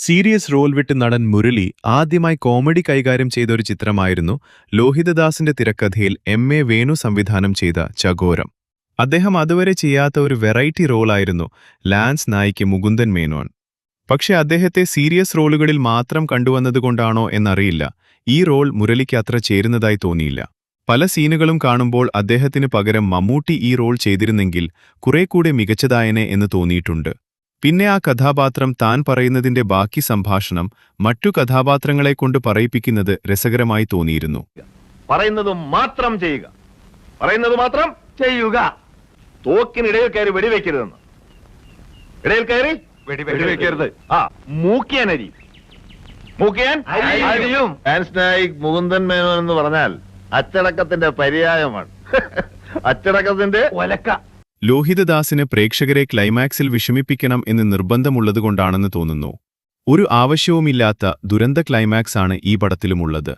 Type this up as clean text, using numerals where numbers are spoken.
Serious role വിട്ട് നടൻ മുരളി ആദ്യമായി കോമഡി കൈകാര്യം ചെയ്ത ഒരു ചിത്രമായിരുന്നു ലോഹിതദാസിന്റെ തിരക്കഥയിൽ എം.എ. വേണു സംവിധാനം ചെയ്ത ചകോരം. അദ്ദേഹം അതുവരെ ചെയ്യാത്ത ഒരു വെറൈറ്റി റോളായിരുന്നു ലാൻസ് നായിക്ക് മുകുന്ദൻ മേനോൻ. പക്ഷെ അദ്ദേഹത്തെ സീരിയസ് റോളുകളിൽ മാത്രം കണ്ടുവന്നതുകൊണ്ടാണോ എന്നറിയില്ല, ഈ റോൾ മുരളിക്ക് അത്ര ചേരുന്നതായി തോന്നിയില്ല. പല സീനുകളും കാണുമ്പോൾ അദ്ദേഹത്തിനു പകരം മമ്മൂട്ടി ഈ റോൾ ചെയ്തിരുന്നെങ്കിൽ കുറേക്കൂടെ മികച്ചതായനെ എന്ന് തോന്നിയിട്ടുണ്ട്. പിന്നെ ആ കഥാപാത്രം താൻ പറയുന്നതിന്റെ ബാക്കി സംഭാഷണം മറ്റു കഥാപാത്രങ്ങളെക്കൊണ്ട് പറയിപ്പിക്കുന്നത് രസകരമായി തോന്നിയിരുന്നു. പറയുന്നത് മാത്രം ചെയ്യുക, പറയുന്നത് മാത്രം ചെയ്യുക. തോക്കിനിടയിൽ കയറി വെടിവെക്കരുതെന്ന്. ഇടയിൽ കയറി വെടിവെക്കരുത്. ആ മൂക്കിയാൻ അരി, മൂക്കിയാൻ അരിയും. ലാൻസ് നായിക് മുകുന്ദൻ മേനോൻ എന്ന് പറഞ്ഞാൽ അച്ചടക്കത്തിന്റെ പര്യായമാണ്. അച്ചടക്കത്തിന്റെ ഒലക്ക. ലോഹിതദാസിന് പ്രേക്ഷകരെ ക്ലൈമാക്സിൽ വിഷമിപ്പിക്കണം എന്ന് നിർബന്ധമുള്ളതുകൊണ്ടാണെന്ന് തോന്നുന്നു. ഒരു ആവശ്യവുമില്ലാത്ത ദുരന്ത ക്ലൈമാക്സ് ആണ് ഈ പടത്തിലുമുള്ളത്.